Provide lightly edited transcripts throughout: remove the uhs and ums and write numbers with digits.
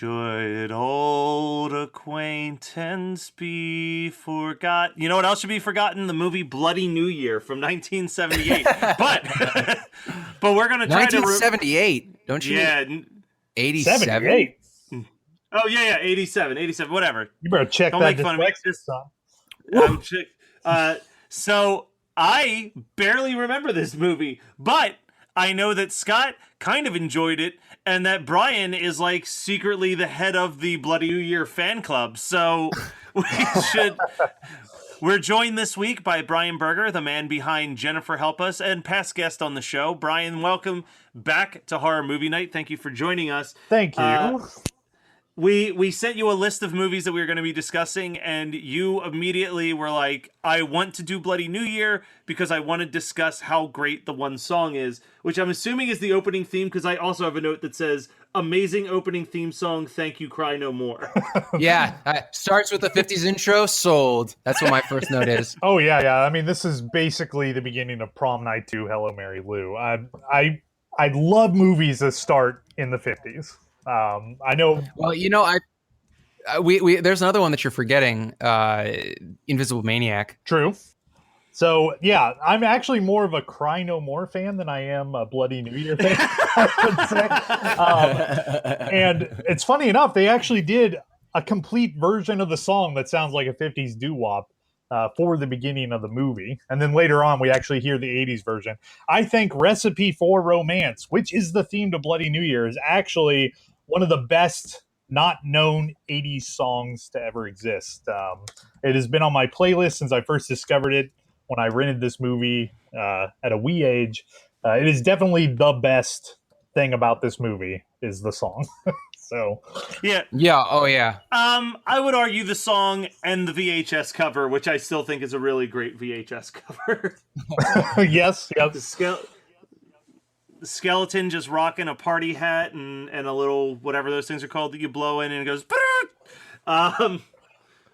Should old acquaintance be forgot? You know what else should be forgotten? The movie Bloody New Year from 1978. but but we're gonna try 1978. Don't you? Yeah. 87. 78. Oh yeah, 87, whatever. You better check Don't that make fun of me. So I barely remember this movie, but I know that Scott kind of enjoyed it, and that Brian is like secretly the head of the Bloody New Year fan club. So we're joined this week by Brian Berger, the man behind Jennifer Help Us, and past guest on the show. Brian, welcome back to Horror Movie Night. Thank you for joining us. Thank you. We sent you a list of movies that we were going to be discussing, and you immediately were like, I want to do Bloody New Year because I want to discuss how great the one song is, which I'm assuming is the opening theme, because I also have a note that says, amazing opening theme song, thank you, cry no more. Yeah, starts with the 50s intro, sold. That's what my first note is. Oh, yeah. I mean, this is basically the beginning of Prom Night 2, Hello, Mary Lou. I love movies that start in the 50s. I know. Well, you know, there's another one that you're forgetting, Invisible Maniac. True. So yeah, I'm actually more of a Cry No More fan than I am a Bloody New Year fan. I should say. And it's funny enough, they actually did a complete version of the song that sounds like a 50s doo-wop for the beginning of the movie, and then later on we actually hear the 80s version. I think Recipe for Romance, which is the theme to Bloody New Year, is actually one of the best not known 80s songs to ever exist. It has been on my playlist since I first discovered it when I rented this movie at a wee age. It is definitely the best thing about this movie is the song. So yeah. Oh yeah. I would argue the song and the VHS cover, which I still think is a really great VHS cover. Yes. Yep. The skeleton just rocking a party hat and a little whatever those things are called that you blow in and it goes.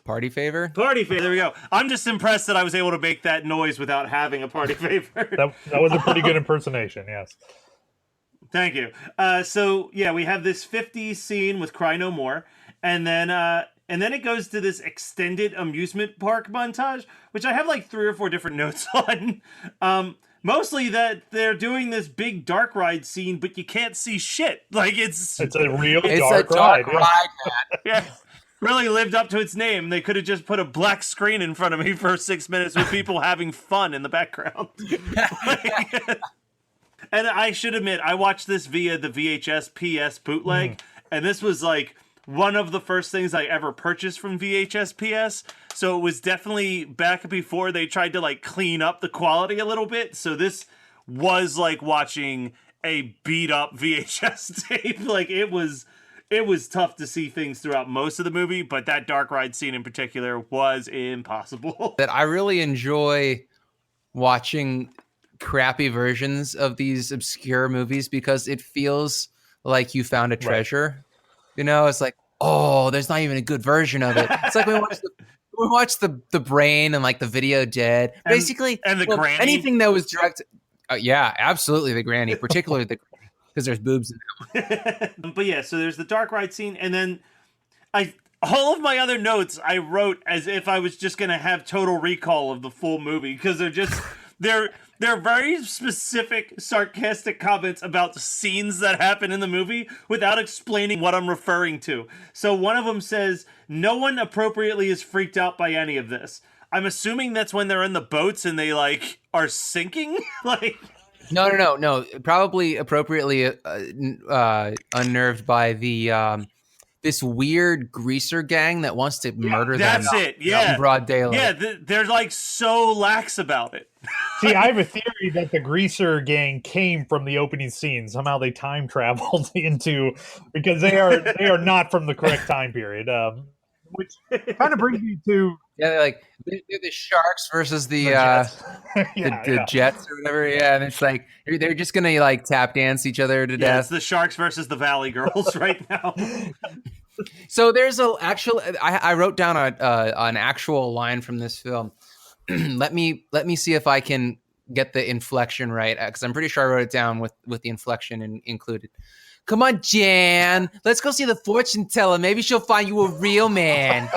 Party favor. There we go. I'm just impressed that I was able to make that noise without having a party favor. That was a pretty good impersonation. Yes. Thank you. So yeah, we have this 50s scene with Cry No More, and then it goes to this extended amusement park montage, which I have like 3 or 4 different notes on. Mostly that they're doing this big dark ride scene, but you can't see shit. Like it's a real dark ride. Yeah. Really lived up to its name. They could have just put a black screen in front of me for 6 minutes with people having fun in the background. And I should admit, I watched this via the VHS PS bootleg, and this was like one of the first things I ever purchased from VHS PS. So it was definitely back before they tried to like clean up the quality a little bit. So this was like watching a beat up VHS tape. Like it was tough to see things throughout most of the movie, but that dark ride scene in particular was impossible. That I really enjoy watching crappy versions of these obscure movies because it feels like you found a treasure. Right. You know, it's like, oh, there's not even a good version of it. It's like we watched the Brain and like the Video Dead, basically, and the Granny. Anything that was direct. Yeah, absolutely, the Granny, particularly the Granny, because there's boobs in that one. But yeah, so there's the dark ride scene, and then all of my other notes I wrote as if I was just gonna have total recall of the full movie because they're very specific, sarcastic comments about the scenes that happen in the movie without explaining what I'm referring to. So one of them says, no one appropriately is freaked out by any of this. I'm assuming that's when they're in the boats and they, like, are sinking? Like... No. Probably appropriately unnerved by the... this weird greaser gang that wants to murder them. That's it. Yeah. In broad daylight. Yeah, they're like so lax about it. See, I have a theory that the greaser gang came from the opening scene. Somehow they time traveled into, because they are not from the correct time period. Which kind of brings me to they're the sharks versus the Jets. the Jets or whatever. Yeah, and it's like they're just gonna like tap dance each other to death. It's the Sharks versus the Valley Girls right now. So there's I wrote down an actual line from this film. let me see if I can get the inflection right, because I'm pretty sure I wrote it down with the inflection included. Come on, Jan. Let's go see the fortune teller. Maybe she'll find you a real man.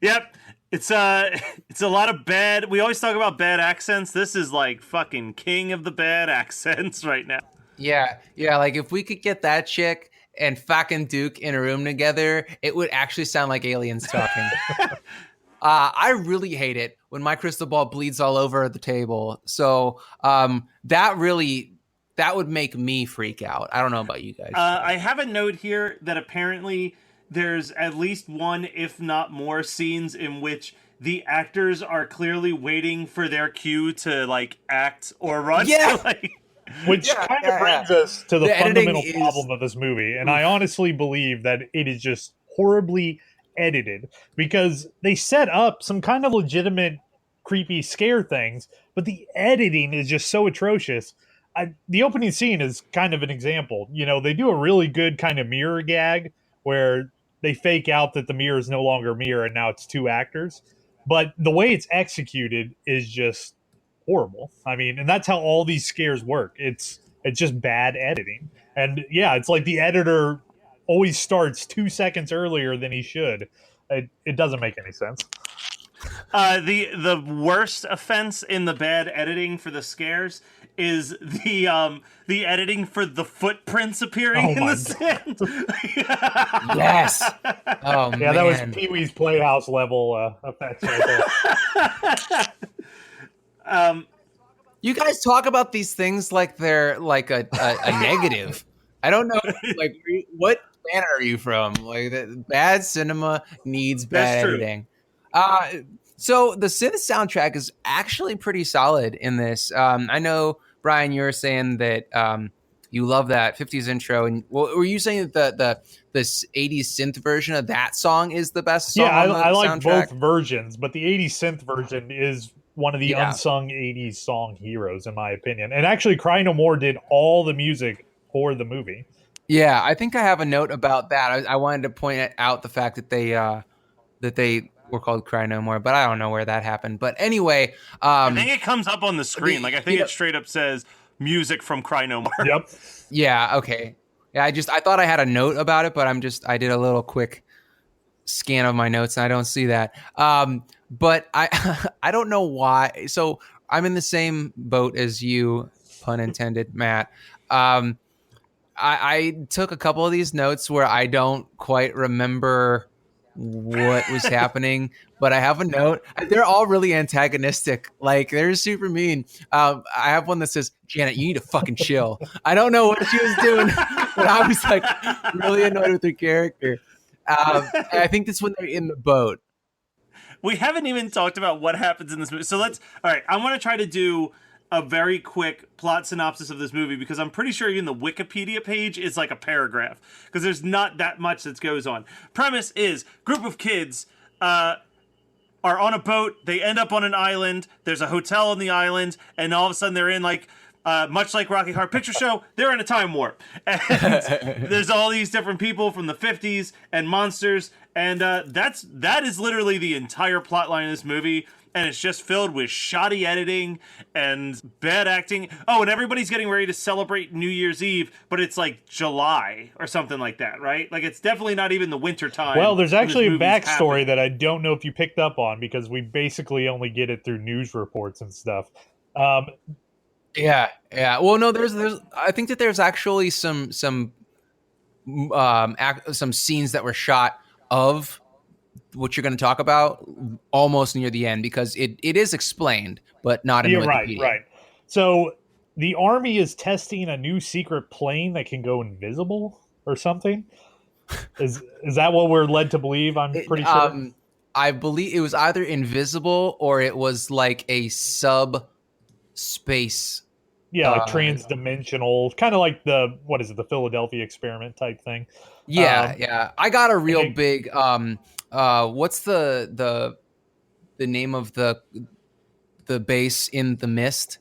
Yep. It's a lot of bad. We always talk about bad accents. This is like fucking king of the bad accents right now. Yeah. Like if we could get that chick and fucking Duke in a room together, it would actually sound like aliens talking. I really hate it when my crystal ball bleeds all over the table. So that would make me freak out. I don't know about you guys. I have a note here that apparently there's at least one, if not more, scenes in which the actors are clearly waiting for their cue to like act or run. Yeah. Which kind of brings us to the fundamental editing problem of this movie. And I honestly believe that it is just horribly edited because they set up some kind of legitimate creepy scare things, but the editing is just so atrocious. The opening scene is kind of an example. You know, they do a really good kind of mirror gag where they fake out that the mirror is no longer a mirror and now it's two actors. But the way it's executed is just horrible. I mean, and that's how all these scares work. It's just bad editing. And yeah, it's like the editor always starts 2 seconds earlier than he should. It doesn't make any sense. The worst offense in the bad editing for the scares is the editing for the footprints appearing in the sand. Yes. Oh yeah, man. that was Pee-wee's Playhouse level effects right there. You guys talk about these things like they're like a negative. I don't know. Like, what planet are you from? Like, bad cinema needs bad editing. So the synth soundtrack is actually pretty solid in this. I know, Brian, you were saying that you love that 50s intro, and were you saying that this 80s synth version of that song is the best song? Yeah, on the I like soundtrack? both versions, but the 80s synth version is one of the unsung 80s song heroes, in my opinion. And actually, Cry No More did all the music for the movie. Yeah, I think I have a note about that. I wanted to point out the fact that they were called Cry No More, but I don't know where that happened. But anyway, I think it comes up on the screen. I think it straight up says music from Cry No More. Yep. Yeah. Okay. Yeah. I thought I had a note about it, but I did a little quick scan of my notes and I don't see that. But I don't know why. So I'm in the same boat as you, pun intended, Matt. I took a couple of these notes where I don't quite remember what was happening, but I have a note. They're all really antagonistic. Like, they're super mean. I have one that says, Janet, you need to fucking chill. I don't know what she was doing, but I was like really annoyed with her character. I think that's when they're in the boat. We haven't even talked about what happens in this movie. So all right, I want to try to do a very quick plot synopsis of this movie because I'm pretty sure even the Wikipedia page is like a paragraph because there's not that much that goes on. Premise is group of kids are on a boat. They end up on an island. There's a hotel on the island, and all of a sudden they're in like much like Rocky Horror Picture Show, they're in a time warp. And there's all these different people from the 50s and monsters, and that is literally the entire plot line of this movie. And it's just filled with shoddy editing and bad acting. Oh, and everybody's getting ready to celebrate New Year's Eve, but it's like July or something like that, right? Like, it's definitely not even the winter time. Well, there's actually a backstory that I don't know if you picked up on because we basically only get it through news reports and stuff. Yeah. Well, no, there's. I think that there's actually some scenes that were shot of what you're going to talk about almost near the end because it is explained, but not in Wikipedia. Right. So the army is testing a new secret plane that can go invisible or something. Is that what we're led to believe? I'm pretty sure. I believe it was either invisible or it was like a subspace. Yeah, like trans-dimensional, kind of like the Philadelphia experiment type thing. Yeah. I got a real big. What's the name of the base in The Mist?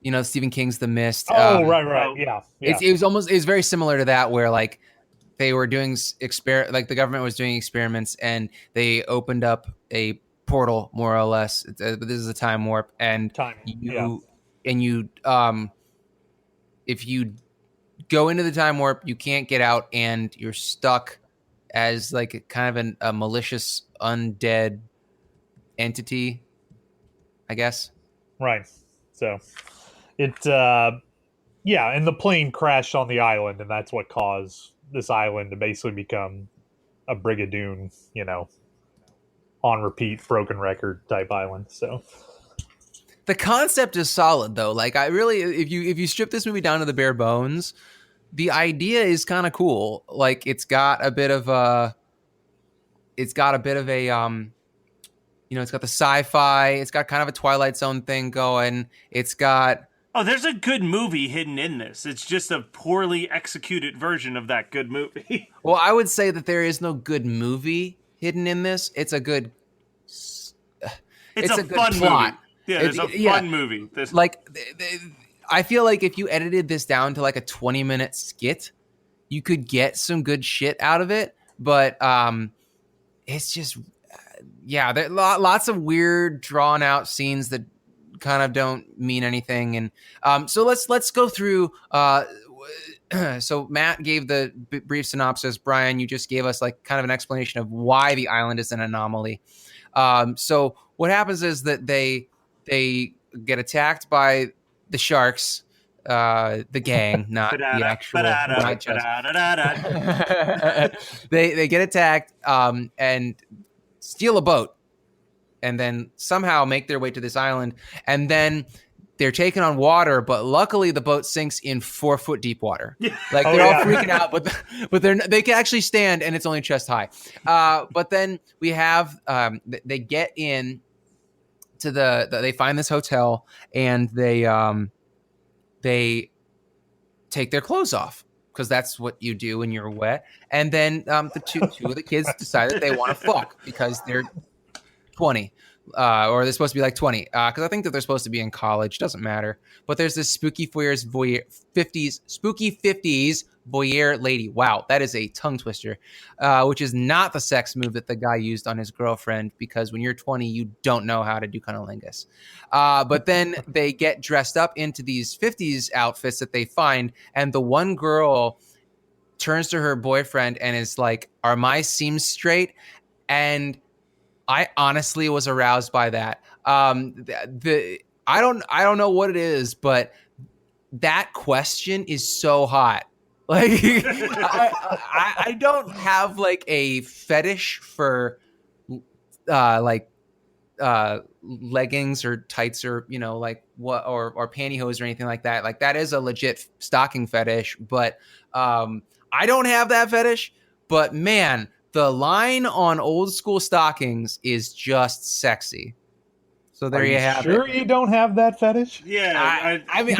You know, Stephen King's The Mist. Oh, right. Yeah. It was very similar to that, where like they were doing like the government was doing experiments, and they opened up a portal, more or less. This is a time warp, and if you go into the time warp, you can't get out, and you're stuck as like kind of a malicious undead entity, I guess. Right. So it, yeah, and the plane crashed on the island, and that's what caused this island to basically become a Brigadoon, on repeat, broken record type island. So The concept is solid though. Like I really, if you strip this movie down to the bare bones, the idea is kind of cool. Like it's got a bit of a it's got the sci-fi, it's got kind of a Twilight Zone thing going. It's got Oh, there's a good movie hidden in this. It's just a poorly executed version of that good movie. well, I would say that there is no good movie hidden in this. It's a good It's a good fun plot. movie. Yeah, it's a fun movie. Like I feel like if you edited this down to like a 20-minute skit, you could get some good shit out of it, but it's just there lots of weird drawn out scenes that kind of don't mean anything. And so let's go through so Matt gave the brief synopsis. Brian, you just gave us like kind of an explanation of why the island is an anomaly. So what happens is that they get attacked by the sharks, the gang, not the actual. They get attacked and steal a boat, and then somehow make their way to this island, and then they're taken on water, but luckily the boat sinks in 4-foot deep water. Like they're all freaking out, but they can actually stand, and it's only chest high. But then we have they get in to they find this hotel, and they take their clothes off because that's what you do when you're wet. And then the two of the kids decide that they want to fuck because they're 20. Or they're supposed to be like 20, because I think that they're supposed to be in college. Doesn't matter. But there's this spooky 50s voyeur lady. Wow, that is a tongue twister. Which is not the sex move that the guy used on his girlfriend, because when you're 20, you don't know how to do cunnilingus. But then they get dressed up into these 50s outfits that they find, and the one girl turns to her boyfriend and is like, "Are my seams straight?" And I honestly was aroused by that. I don't know what it is, but that question is so hot. Like I don't have like a fetish for leggings or tights or like what or pantyhose or anything like that. Like that is a legit stocking fetish, but I don't have that fetish. But man, the line on old school stockings is just sexy. So there you have it. Sure, you don't have that fetish? Yeah, I mean,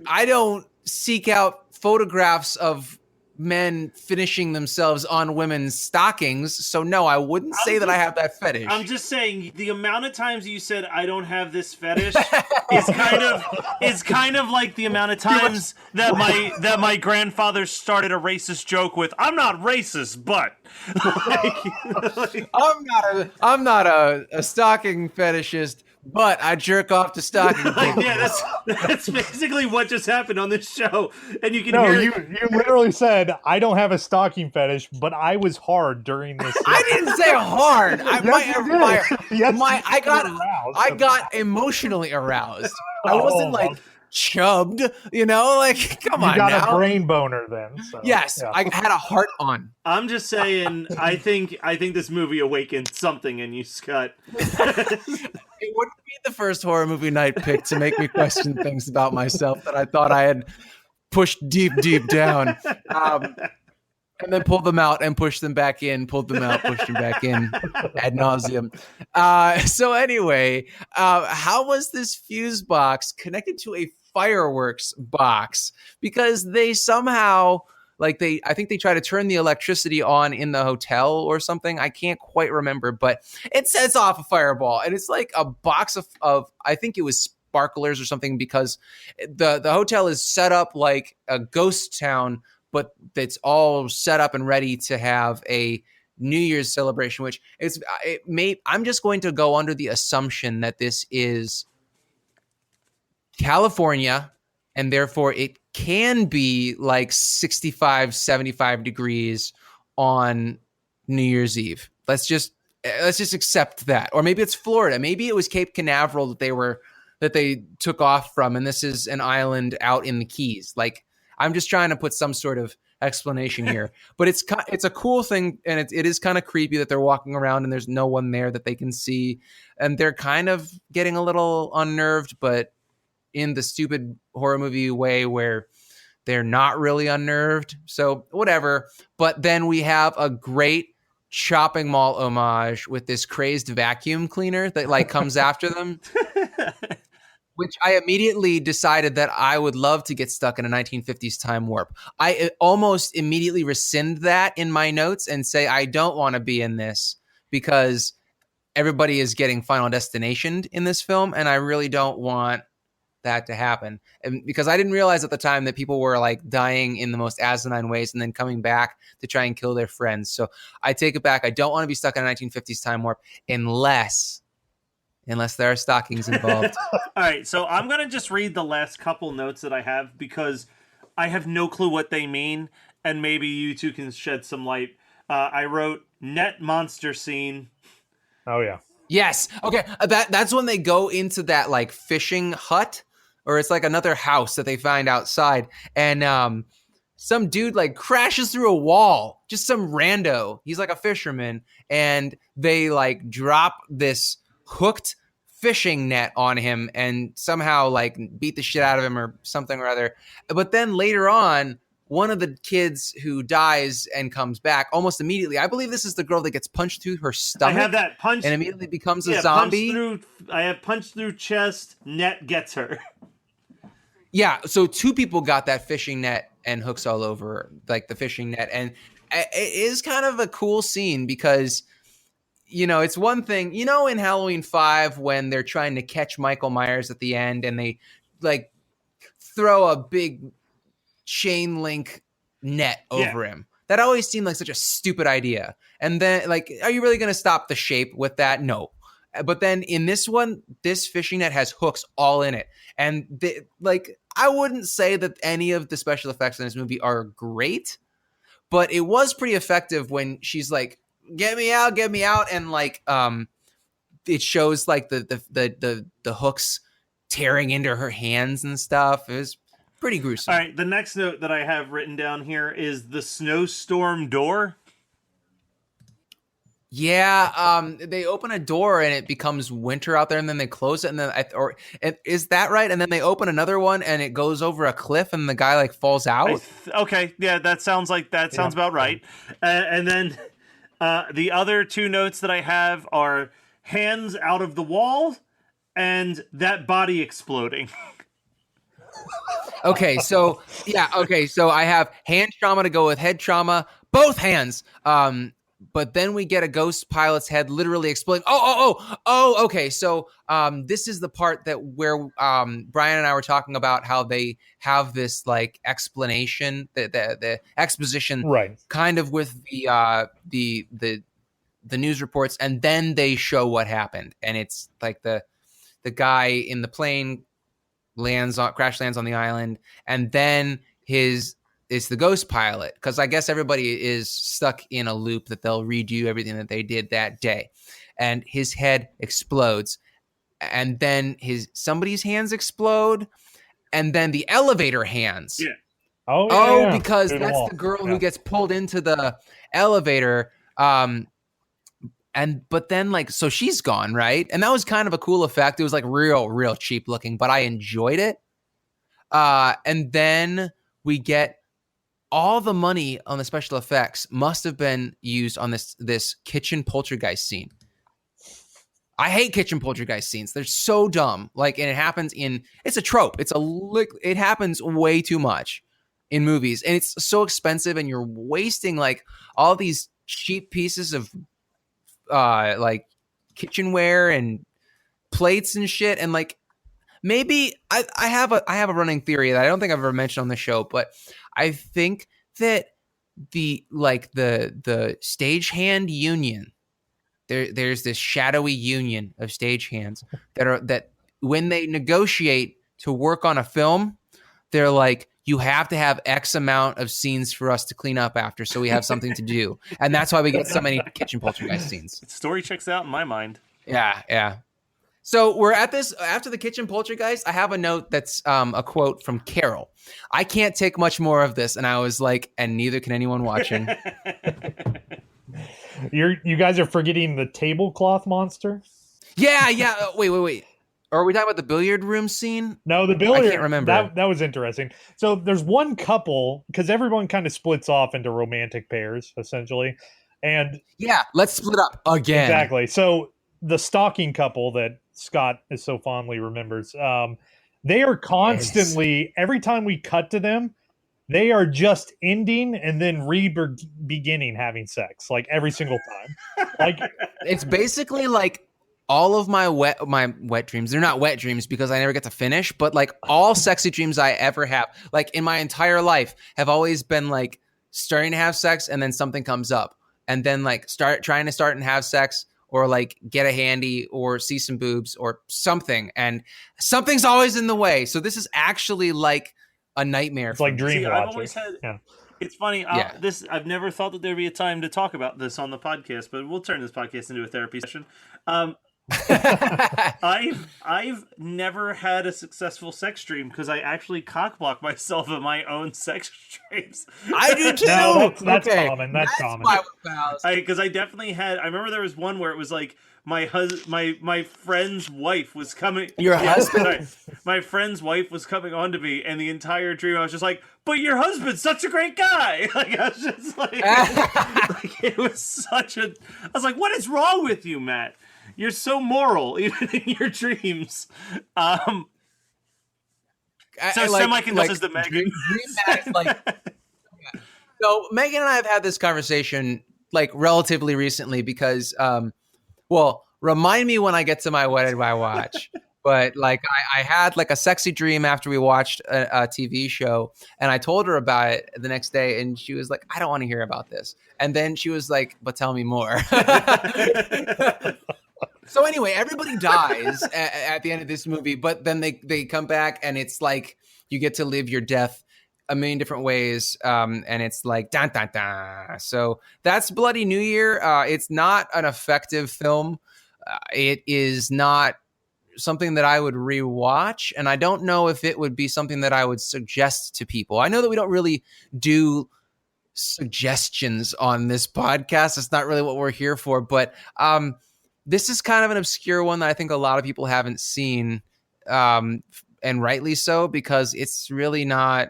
I don't seek out photographs of men finishing themselves on women's stockings. So no, I wouldn't say that I have that fetish. I'm just saying the amount of times you said I don't have this fetish is kind of like the amount of times that my grandfather started a racist joke with, "I'm not racist, but I'm not a stocking fetishist, but I jerk off to stocking." Yeah, that's basically what just happened on this show, and you can hear. You literally said, "I don't have a stocking fetish, but I was hard during this." I didn't say hard. I got emotionally aroused. I wasn't like chubbed, like come on. You got now. a brain boner then. So, yes, yeah. I had a heart on. I'm just saying. I think this movie awakened something in you, Scott. It wouldn't be the first horror movie night pick to make me question things about myself that I thought I had pushed deep down. And then pulled them out and pushed them back in, pulled them out, pushed them back in ad nauseum. So anyway, how was this fuse box connected to a fireworks box? Because they somehow, I think they try to turn the electricity on in the hotel or something. I can't quite remember, but it sets off a fireball. And it's like a box of I think it was sparklers or something, because the hotel is set up like a ghost town, but it's all set up and ready to have a New Year's celebration, which I'm just going to go under the assumption that this is California, and therefore it can be like 65, 75 degrees on New Year's Eve. Let's just accept that. Or maybe it's Florida. Maybe it was Cape Canaveral that they took off from, and this is an island out in the Keys. Like, I'm just trying to put some sort of explanation here, but it's a cool thing, and it is kind of creepy that they're walking around and there's no one there that they can see, and they're kind of getting a little unnerved, but in the stupid horror movie way where they're not really unnerved. So whatever. But then we have a great shopping mall homage with this crazed vacuum cleaner that like comes after them, which I immediately decided that I would love to get stuck in a 1950s time warp. I almost immediately rescind that in my notes and say I don't want to be in this because everybody is getting Final Destinationed in this film, and I really don't want that to happen. And because I didn't realize at the time that people were like dying in the most asinine ways and then coming back to try and kill their friends. So I take it back. I don't want to be stuck in a 1950s time warp unless there are stockings involved. All right, so I'm going to just read the last couple notes that I have because I have no clue what they mean, and maybe you two can shed some light. I wrote net monster scene. Oh, yeah. Yes. Okay. That's when they go into that like fishing hut, or it's like another house that they find outside, and some dude like crashes through a wall, just some rando. He's like a fisherman, and they like drop this hooked fishing net on him and somehow like beat the shit out of him or something or other. But then later on, one of the kids who dies and comes back almost immediately. I believe this is the girl that gets punched through her stomach. I have that punch and immediately becomes a zombie. I have punched through chest. Net gets her. Yeah, so two people got that fishing net and hooks all over, like the fishing net, and it is kind of a cool scene because, you know, it's one thing, you know, in Halloween 5 when they're trying to catch Michael Myers at the end and they like throw a big chain link net over him. That always seemed like such a stupid idea. And then like, are you really going to stop the shape with that? No. But then in this one, this fishing net has hooks all in it. And like, I wouldn't say that any of the special effects in this movie are great, but it was pretty effective when she's like, get me out. And like, it shows like the hooks tearing into her hands and stuff. It was pretty gruesome. All right, the next note that I have written down here is the snowstorm door. Yeah, they open a door and it becomes winter out there, and then they close it, and then is that right? And then they open another one and it goes over a cliff, and the guy like falls out. Okay, yeah, that sounds about right. And then the other two notes that I have are hands out of the wall and that body exploding. Okay, so I have hand trauma to go with head trauma, both hands. But then we get a ghost pilot's head literally exploding. Oh, okay. So this is the part where Brian and I were talking about how they have this like explanation, the exposition, right, kind of with the news reports, and then they show what happened, and it's like the guy in the plane crash lands on the island, and then it's the ghost pilot, because I guess everybody is stuck in a loop that they'll redo everything that they did that day, and his head explodes, and then somebody's hands explode, and then the elevator hands. Yeah. Oh, because that's the girl who gets pulled into the elevator. But then like, so she's gone, right? And that was kind of a cool effect. It was like real cheap looking, but I enjoyed it. And then we get all the money on the special effects must have been used on this kitchen poltergeist scene. I hate kitchen poltergeist scenes. They're so dumb. Like, and it's a trope. It happens way too much in movies, and it's so expensive, and you're wasting like all these cheap pieces of like kitchenware and plates and shit. And like, maybe I have a running theory that I don't think I've ever mentioned on the show, but I think that the stagehand union, there's this shadowy union of stagehands that when they negotiate to work on a film, they're like, you have to have X amount of scenes for us to clean up after, so we have something to do. And that's why we get so many kitchen poltergeist scenes. Story checks out in my mind. Yeah. So we're at this, after the kitchen poltergeist, I have a note that's a quote from Carol. I can't take much more of this. And I was like, and neither can anyone watching. You guys are forgetting the tablecloth monster? Yeah. Wait. Are we talking about the billiard room scene? No, the billiard. I can't remember. That was interesting. So there's one couple, because everyone kind of splits off into romantic pairs, essentially. And yeah, let's split up again. Exactly. So the stocking couple that Scott is so fondly remembers, they are constantly, every time we cut to them, they are just ending and then beginning having sex, like every single time. Like it's basically like all of my wet dreams. They're not wet dreams because I never get to finish, but like all sexy dreams I ever have, like in my entire life, have always been like starting to have sex and then something comes up, and then like trying to start and have sex, or like get a handy or see some boobs or something, and something's always in the way. So this is actually like a nightmare. It's like dream watching. I've always had. Yeah. It's funny. I've never thought that there'd be a time to talk about this on the podcast, but we'll turn this podcast into a therapy session. I've never had a successul sex dream because I actually cockblock myself in my own sex dreams. I do too. No, that's common. That's common. Because I definitely had. I remember there was one where it was like my friend's wife was coming. Your husband. Sorry, my friend's wife was coming on to me, and the entire dream I was just like, "But your husband's such a great guy." Like I was just like, like it was such a. I was like, "What is wrong with you, Matt? You're so moral, even in your dreams." So semiconductors to Megan. So Megan and I have had this conversation like relatively recently because, well, remind me when I get to my What Did I Watch? But like I had like a sexy dream after we watched a TV show, and I told her about it the next day, and she was like, "I don't want to hear about this." And then she was like, "But tell me more." So anyway, everybody dies at the end of this movie, but then they come back, and it's like you get to live your death a million different ways, and it's like dun dun dun. So that's Bloody New Year. It's not an effective film. It is not something that I would rewatch, and I don't know if it would be something that I would suggest to people. I know that we don't really do suggestions on this podcast. It's not really what we're here for, but this is kind of an obscure one that I think a lot of people haven't seen, and rightly so, because it's really not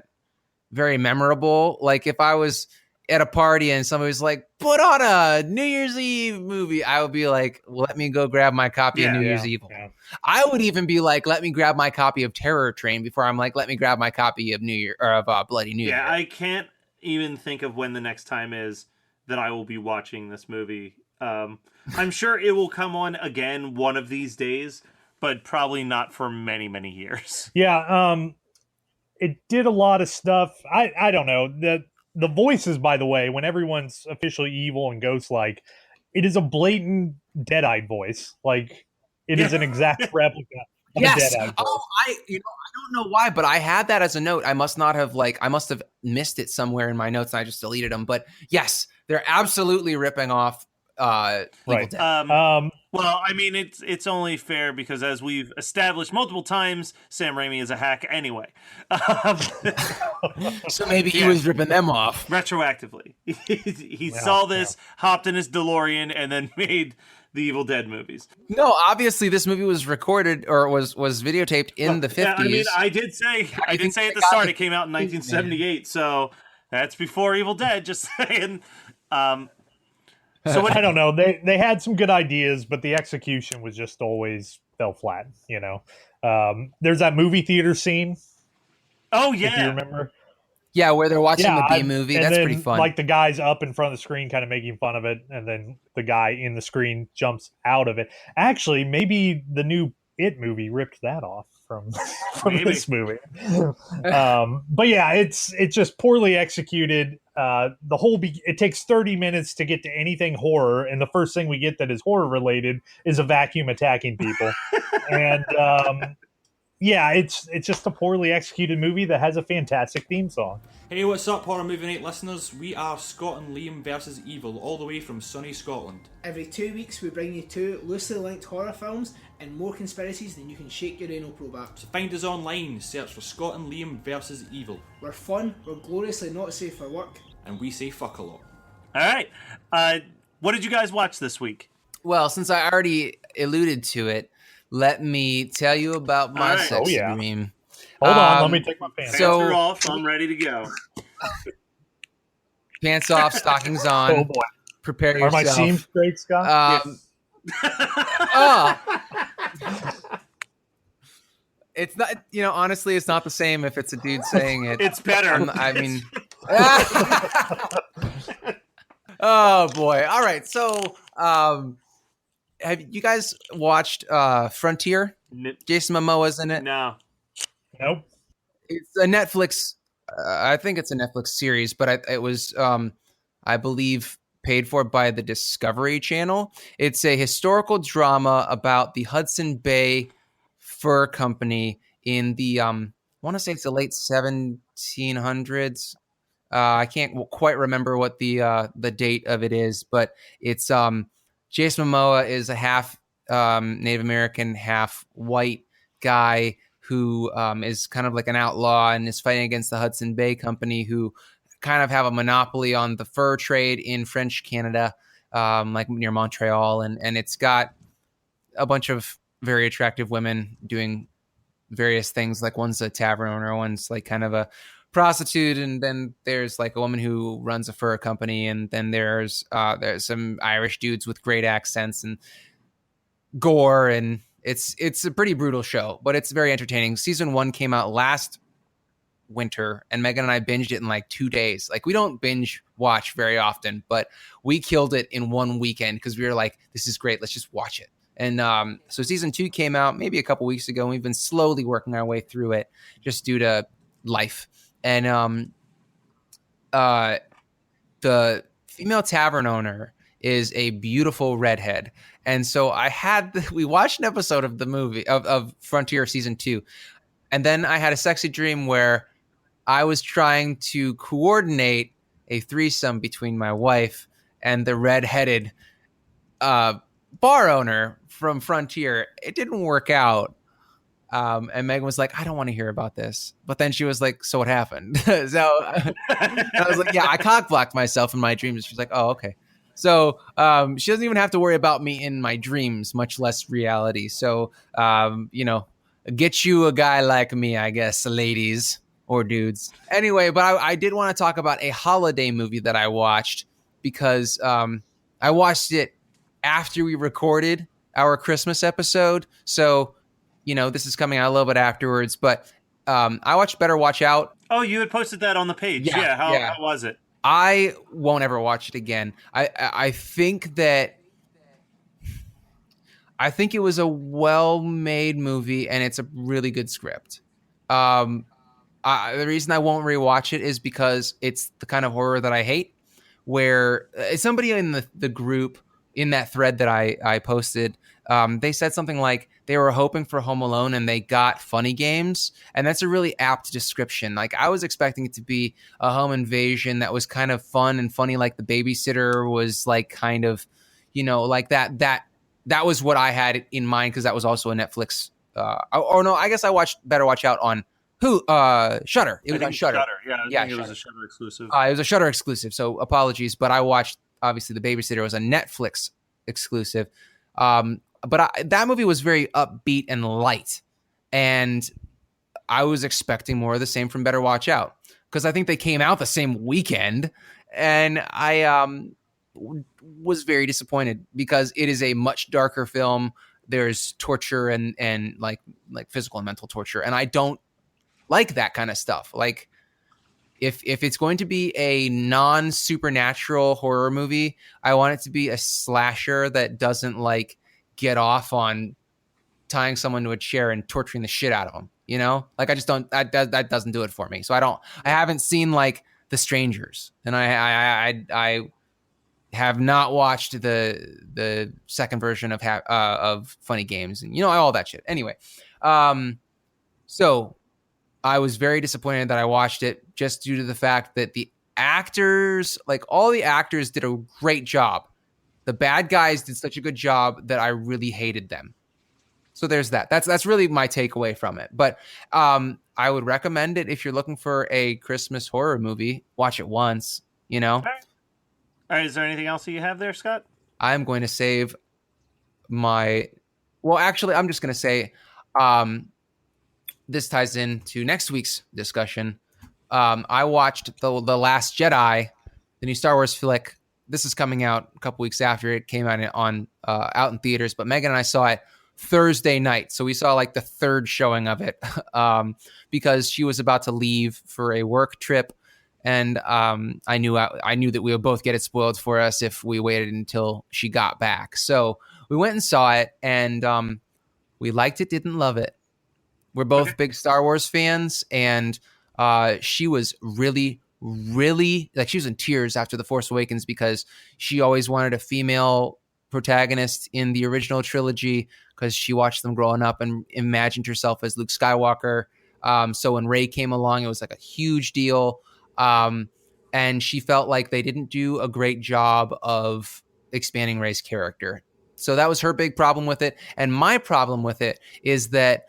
very memorable. Like if I was at a party and somebody was like, "Put on a New Year's Eve movie," I would be like, "Let me go grab my copy of New Year's Evil." Yeah. I would even be like, "Let me grab my copy of Terror Train," before I'm like, "Let me grab my copy of Bloody New Year." Yeah, I can't even think of when the next time is that I will be watching this movie. I'm sure it will come on again one of these days, but probably not for many, many years. Yeah, it did a lot of stuff. I don't know. The voices, by the way, when everyone's officially evil and ghost-like, it is a blatant Deadite voice. Like, it is an exact replica of a Deadite voice. Oh, I don't know why, but I had that as a note. I must have missed it somewhere in my notes and I just deleted them. But yes, they're absolutely ripping off Evil Dead. Well, I mean, it's only fair because, as we've established multiple times, Sam Raimi is a hack anyway. So maybe he was ripping them off retroactively. He saw this, hopped in his DeLorean, and then made the Evil Dead movies. No, obviously this movie was recorded or was videotaped in the 50s. Yeah, I mean, I did say at the start it came out in 1978, so that's before Evil Dead. Just saying. So I don't know. They had some good ideas, but the execution was just always fell flat. You know, there's that movie theater scene. Oh yeah, if you remember? Yeah, where they're watching the B movie. That's pretty fun. Like the guy's up in front of the screen, kind of making fun of it, and then the guy in the screen jumps out of it. Actually, maybe the new It movie ripped that off from this movie. But yeah, it's just poorly executed. It takes 30 minutes to get to anything horror, and the first thing we get that is horror related is a vacuum attacking people. And yeah, it's just a poorly executed movie that has a fantastic theme song. Hey, what's up, Horror Movie Night listeners? We are Scott and Liam versus Evil, all the way from sunny Scotland. Every 2 weeks, we bring you 2 loosely linked horror films and more conspiracies than you can shake your anal probe at. So find us online, search for Scott and Liam versus Evil. We're fun, we're gloriously not safe for work, and we say fuck a lot. All right. What did you guys watch this week? Well, since I already alluded to it, let me tell you about my All right. sexy dream. Hold on, let me take my pants Pants are off. I'm ready to go. Pants off, stockings on. Oh boy. Prepare Are yourself. my seams straight, Scott? It's not, honestly, it's not the same if it's a dude saying it. It's better. I mean, oh boy. All right. So, have you guys watched Frontier? Jason Momoa's in it. No. Nope. It's a Netflix. I think it's a Netflix series, but it was, I believe, paid for by the Discovery Channel. It's a historical drama about the Hudson Bay Fur Company in the I want to say it's the late 1700s. I can't quite remember what the date of it is, but it's Jason Momoa is a half Native American, half white guy who is kind of like an outlaw and is fighting against the Hudson Bay Company, who kind of have a monopoly on the fur trade in French Canada, like near Montreal, and it's got a bunch of very attractive women doing various things. Like one's a tavern owner, one's like kind of a prostitute, and then there's like a woman who runs a fur company, and then there's some Irish dudes with great accents and gore, and it's a pretty brutal show, but it's very entertaining. Season 1 came out last winter, and Megan and I binged it in like 2 days. Like, we don't binge watch very often, but we killed it in one weekend because we were like, this is great, let's just watch it. And so season 2 came out maybe a couple weeks ago, and we've been slowly working our way through it just due to life. And the female tavern owner is a beautiful redhead. And so we watched an episode of the movie of Frontier season 2. And then I had a sexy dream where I was trying to coordinate a threesome between my wife and the redheaded bar owner from Frontier. It didn't work out. And Megan was like, I don't want to hear about this. But then she was like, so what happened? So I was like, yeah, I cock blocked myself in my dreams. She's like, oh, okay. So she doesn't even have to worry about me in my dreams, much less reality. So, get you a guy like me, I guess, ladies or dudes. Anyway, but I did want to talk about a holiday movie that I watched because I watched it after we recorded our Christmas episode. So, this is coming out a little bit afterwards, but I watched Better Watch Out. Oh, you had posted that on the page. Yeah. How was it? I won't ever watch it again. I think it was a well-made movie, and it's a really good script. The reason I won't rewatch it is because it's the kind of horror that I hate, where somebody in the group, in that thread that I posted, they said something like they were hoping for Home Alone and they got Funny Games. And that's a really apt description. Like, I was expecting it to be a home invasion that was kind of fun and funny, like The Babysitter was like kind of, like that was what I had in mind, because that was also a Netflix. No, I guess I watched Better Watch Out on Shudder. It was on Shudder. Yeah, I think it was a Shudder exclusive. It was a Shudder exclusive, so apologies. But I watched, obviously, The Babysitter was a Netflix exclusive. But that movie was very upbeat and light, and I was expecting more of the same from Better Watch Out, because I think they came out the same weekend, and I was very disappointed because it is a much darker film. There's torture and like physical and mental torture, and I don't like that kind of stuff. Like, if it's going to be a non-supernatural horror movie, I want it to be a slasher that doesn't like get off on tying someone to a chair and torturing the shit out of them. Like, I just don't. That doesn't do it for me. So I haven't seen like The Strangers, and I have not watched the second version of Funny Games, and all that shit. Anyway, So I was very disappointed that I watched it just due to the fact that the actors, like all the actors, did a great job. The bad guys did such a good job that I really hated them. So there's that. That's really my takeaway from it. But I would recommend it if you're looking for a Christmas horror movie. Watch it once, you know. All right, is there anything else that you have there, Scott? I'm going to save my. Well, actually, I'm just going to say this ties into next week's discussion. I watched the Last Jedi, the new Star Wars flick. This is coming out a couple weeks after it came out out in theaters, but Megan and I saw it Thursday night, so we saw like the third showing of it because she was about to leave for a work trip, and I knew that we would both get it spoiled for us if we waited until she got back. So we went and saw it, and we liked it, didn't love it. We're both big Star Wars fans, and she was really, like, she was in tears after The Force Awakens because she always wanted a female protagonist in the original trilogy because she watched them growing up and imagined herself as Luke Skywalker. So when Rey came along, it was like a huge deal. And she felt like they didn't do a great job of expanding Rey's character. So that was her big problem with it. And my problem with it is that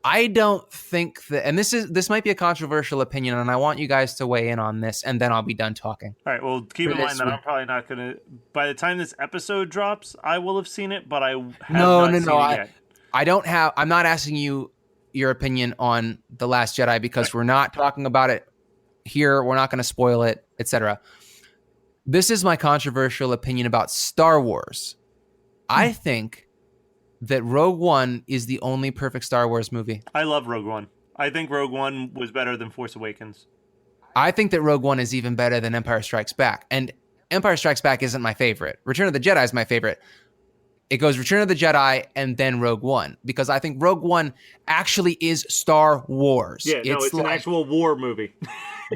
I don't think that, and this might be a controversial opinion, and I want you guys to weigh in on this, and then I'll be done talking. All right, well, keep in mind that I'm probably not going to, by the time this episode drops, I will have seen it, but I have not seen it yet. I'm not asking you your opinion on The Last Jedi because we're not talking about it here. We're not going to spoil it, etc. This is my controversial opinion about Star Wars. I think that Rogue One is the only perfect Star Wars movie. I love Rogue One. I think Rogue One was better than Force Awakens. I think that Rogue One is even better than Empire Strikes Back. And Empire Strikes Back isn't my favorite. Return of the Jedi is my favorite. It goes Return of the Jedi and then Rogue One, because I think Rogue One actually is Star Wars. Yeah, it's like an actual war movie.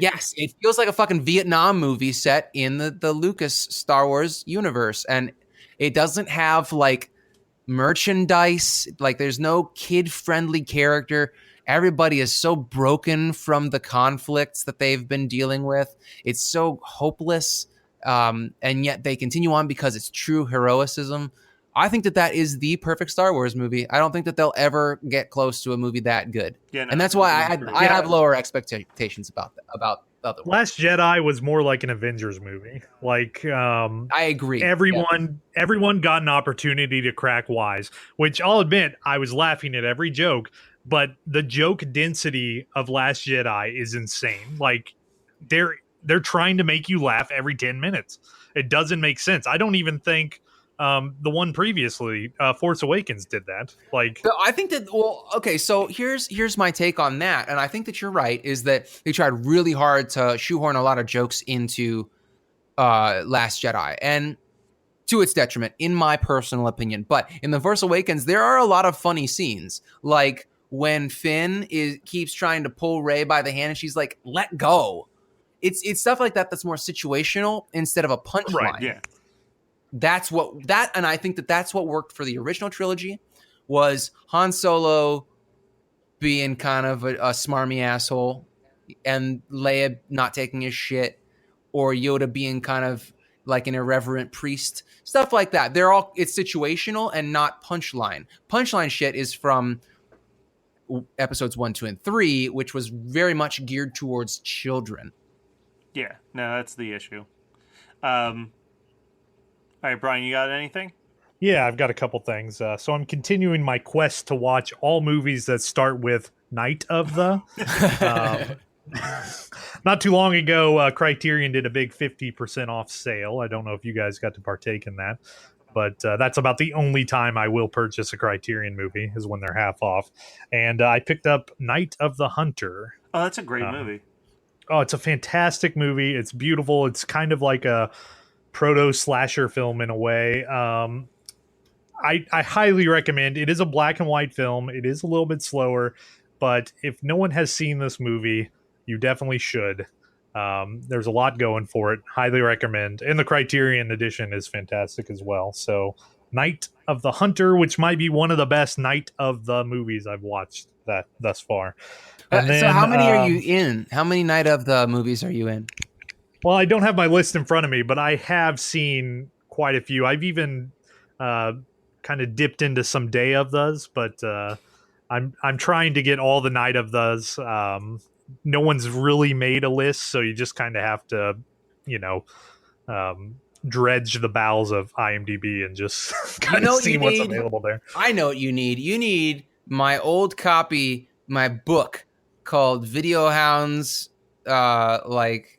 Yes, it feels like a fucking Vietnam movie set in the Lucas Star Wars universe. And it doesn't have like merchandise, like there's no kid-friendly character. Everybody is so broken from the conflicts that they've been dealing with. It's so hopeless, and yet they continue on because it's true heroicism. I think that is the perfect Star Wars movie. I don't think that they'll ever get close to a movie that good. Yeah, no, and that's why I have lower expectations about other ones. Last Jedi was more like an Avengers movie. Like, I agree. Everyone got an opportunity to crack wise, which I'll admit I was laughing at every joke, but the joke density of Last Jedi is insane. Like, they're trying to make you laugh every 10 minutes. It doesn't make sense. I don't even think the one previously, Force Awakens, did that. Like, I think that, well, okay, so here's my take on that, and I think that you're right, is that they tried really hard to shoehorn a lot of jokes into Last Jedi, and to its detriment, in my personal opinion. But in The Force Awakens, there are a lot of funny scenes, like when Finn keeps trying to pull Rey by the hand, and she's like, "Let go." It's stuff like that that's more situational instead of a punchline. Right, yeah. And I think that's what worked for the original trilogy, was Han Solo being kind of a smarmy asshole, and Leia not taking his shit, or Yoda being kind of like an irreverent priest, stuff like that. It's situational and not punchline. Punchline shit is from episodes 1, 2, and 3, which was very much geared towards children. Yeah, no, that's the issue. All right, Brian, you got anything? Yeah, I've got a couple things. So I'm continuing my quest to watch all movies that start with Night of the. Not too long ago, Criterion did a big 50% off sale. I don't know if you guys got to partake in that, but that's about the only time I will purchase a Criterion movie, is when they're half off. And I picked up Night of the Hunter. Oh, that's a great movie. Oh, it's a fantastic movie. It's beautiful. It's kind of like a proto-slasher film in a way. I highly recommend. It is a black and white film. It is a little bit slower, but if no one has seen this movie, you definitely should. There's a lot going for it. Highly recommend. And the Criterion edition is fantastic as well. So Night of the Hunter, which might be one of the best Night of the movies I've watched. that thus far. And so then, how many are you in? How many Night of the movies are you in? Well, I don't have my list in front of me, but I have seen quite a few. I've even kind of dipped into some Day of those, but I'm trying to get all the Night of those. No one's really made a list, so you just kind of have to, dredge the bowels of IMDb and just kind of see what's available there. I know what you need. You need my old copy, my book called Video Hounds, like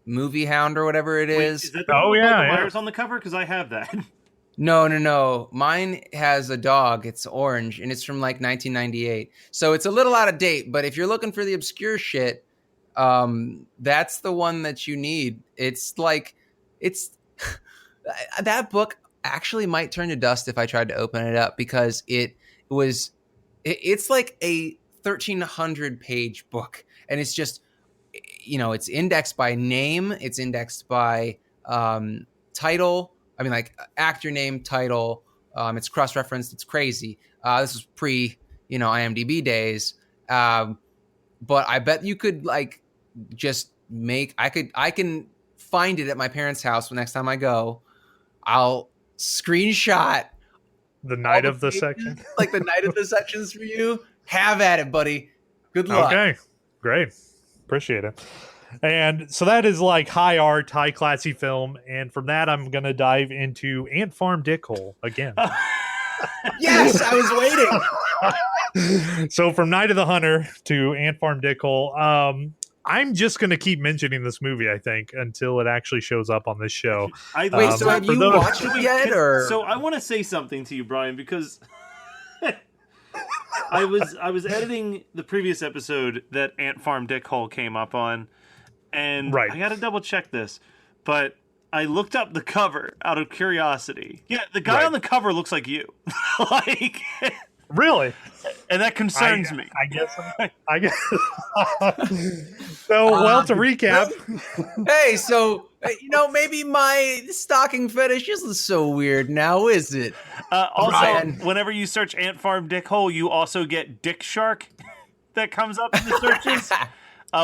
Movie Hound or whatever it is. Is that the one with Michael Myers on the cover? Because I have that. No. Mine has a dog. It's orange, and it's from like 1998. So it's a little out of date, but if you're looking for the obscure shit, that's the one that you need. It's that book actually might turn to dust if I tried to open it up, because it's like a 1,300 page book, and it's just, it's indexed by name, it's indexed by title. I mean, like actor name, title. It's cross-referenced. It's crazy. This was pre, IMDb days. But I bet you could like just I can find it at my parents' house next time I go. I'll screenshot the night of the section, like the night of the sections for you. Have at it, buddy. Good luck. Okay, great. Appreciate it. And so that is like high art, high classy film. And from that, I'm going to dive into Ant Farm Dickhole again. Yes, I was waiting. So from Night of the Hunter to Ant Farm Dickhole, I'm just going to keep mentioning this movie, I think, until it actually shows up on this show. Wait, so have you watched it yet? Or? So I want to say something to you, Brian, because I was editing the previous episode that Ant Farm Dickhole came up on, and I got to double check this, but I looked up the cover out of curiosity. Yeah, the guy on the cover looks like you. Like, really? And that concerns me. I guess. So, well, to recap. Hey, so, maybe my stocking fetish isn't so weird now, is it? Also, whenever you search Ant Farm Dickhole, you also get Dick Shark that comes up in the searches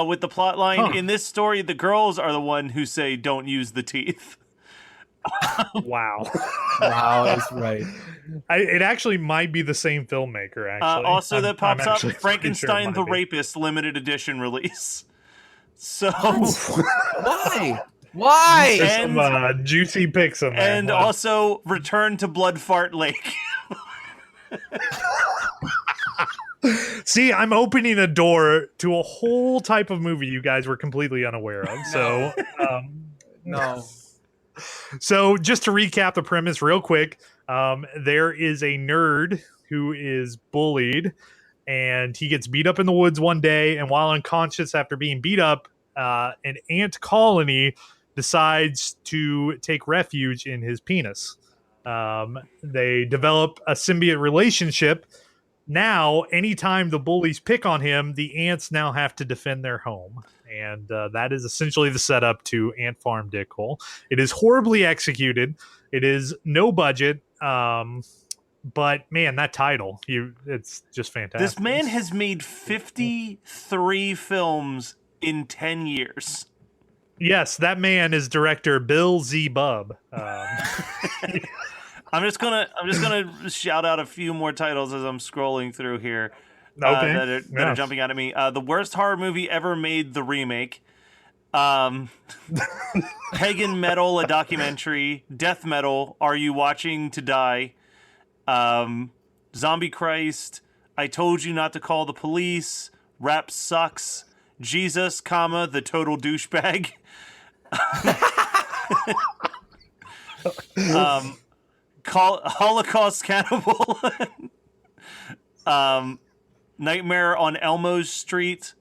with the plot line. Huh. In this story, the girls are the one who say, don't use the teeth. Wow. Wow, that's right. It actually might be the same filmmaker, actually. Also, that pops up Frankenstein the Rapist limited edition release. So why? There's some juicy pics on there. And also Return to Blood Fart Lake. See, I'm opening a door to a whole type of movie you guys were completely unaware of. So, no. So, just to recap the premise real quick, there is a nerd who is bullied, and he gets beat up in the woods one day, and while unconscious after being beat up, an ant colony decides to take refuge in his penis. They develop a symbiote relationship. Now, anytime the bullies pick on him, the ants now have to defend their home. And that is essentially the setup to Ant Farm Dickhole. It is horribly executed. It is no budget. But man, that title, it's just fantastic. This man has made 53 films in 10 years. Yes, that man is director Bill Z. Bub. I'm just gonna shout out a few more titles as I'm scrolling through here. Okay. That are jumping out at me. The worst horror movie ever made, the remake. Pagan Metal, a documentary. Death Metal, Are You Watching to Die? Zombie Christ, I Told You Not to Call the Police. Rap Sucks. Jesus, the Total Douchebag. Holocaust Cannibal. Nightmare on Elmo Street.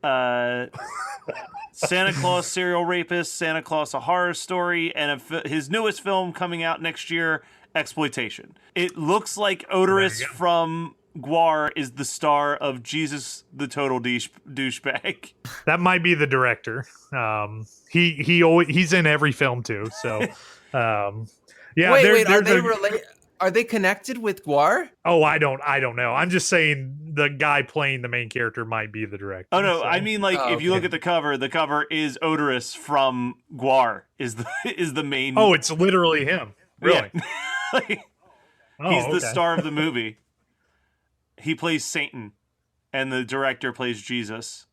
Santa Claus Serial Rapist, Santa Claus A Horror Story, and his newest film coming out next year, Exploitation. It looks like Odorous from Gwar is the star of Jesus the Total Douchebag. That might be the director. He's in every film too. So, yeah. Wait, are they related? Are they connected with Guar? Oh, I don't know. I'm just saying the guy playing the main character might be the director. Oh no, so. I mean like if you look at the cover is Odorous from Guar is the main. Oh, it's literally him. Really? Yeah. Like, he's the star of the movie. He plays Satan, and the director plays Jesus.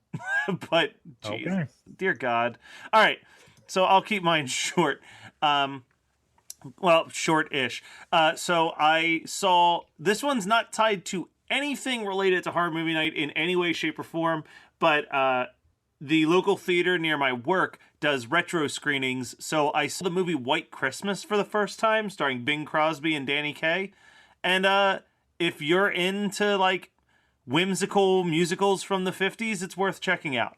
But geez, dear God. All right, so I'll keep mine short. Well, short-ish. So I saw this one's not tied to anything related to horror movie night in any way, shape, or form. But the local theater near my work does retro screenings. So I saw the movie White Christmas for the first time, starring Bing Crosby and Danny Kaye. And if you're into like whimsical musicals from the 50s, it's worth checking out.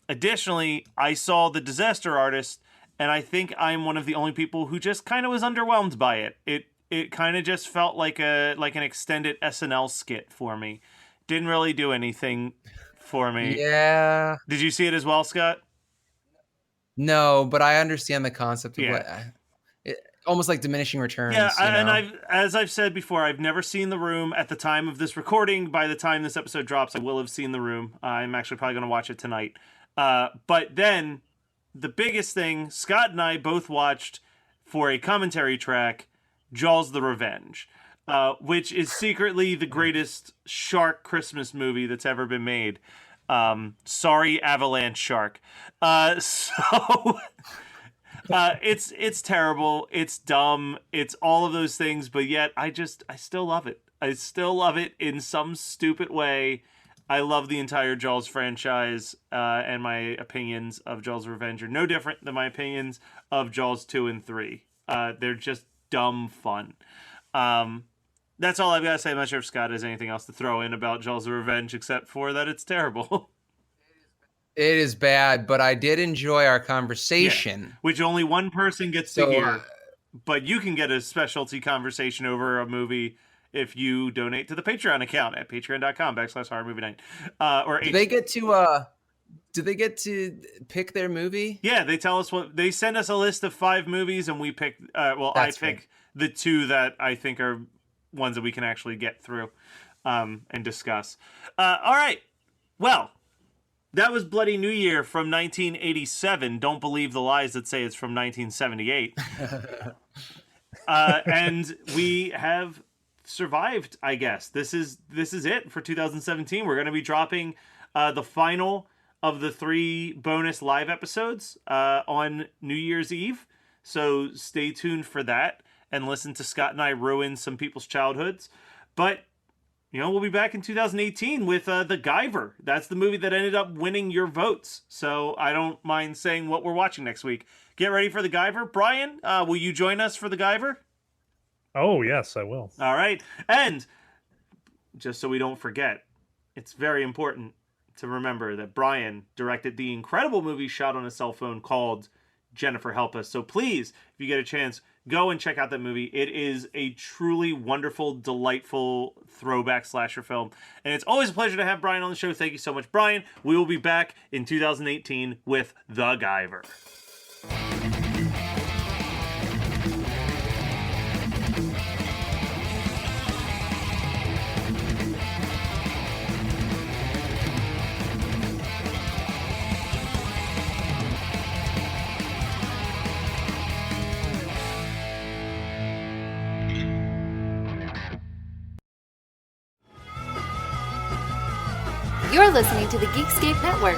Additionally, I saw The Disaster Artist, and I think I'm one of the only people who just kind of was underwhelmed by it. It kind of just felt like an extended SNL skit for me. Didn't really do anything for me. Yeah. Did you see it as well, Scott? No, but I understand the concept of almost like diminishing returns. Yeah, and as I've said before, I've never seen The Room at the time of this recording. By the time this episode drops, I will have seen The Room. I'm actually probably going to watch it tonight. But then the biggest thing, Scott and I both watched for a commentary track, Jaws the Revenge, which is secretly the greatest shark Christmas movie that's ever been made. Sorry, Avalanche Shark. It's terrible. It's dumb. It's all of those things, but yet I still love it. I still love it in some stupid way. I love the entire Jaws franchise, and my opinions of Jaws Revenge are no different than my opinions of Jaws 2 and 3. They're just dumb fun. That's all I've got to say. I'm not sure if Scott has anything else to throw in about Jaws Revenge, except for that it's terrible. It is bad, but I did enjoy our conversation. Which only one person gets to hear. But you can get a specialty conversation over a movie if you donate to the Patreon account at patreon.com/horrormovienight. Do they get to pick their movie? Yeah, they tell us they send us a list of 5 movies, and we pick. I pick the 2 that I think are ones that we can actually get through and discuss. All right. Well, that was Bloody New Year from 1987. Don't believe the lies that say it's from 1978. And we have survived, I guess. This is it for 2017. We're going to be dropping the final of the 3 bonus live episodes on New Year's Eve. So stay tuned for that and listen to Scott and I ruin some people's childhoods. But we'll be back in 2018 with The Guyver. That's the movie that ended up winning your votes. So I don't mind saying what we're watching next week. Get ready for The Guyver. Brian, will you join us for The Guyver? Oh, yes, I will. All right. And just so we don't forget, it's very important to remember that Brian directed the incredible movie shot on a cell phone called Jennifer Help Us. So please, if you get a chance, go and check out that movie. It is a truly wonderful, delightful throwback slasher film. And it's always a pleasure to have Brian on the show. Thank you so much, Brian. We will be back in 2018 with The Guyver. You're listening to the Geekscape Network.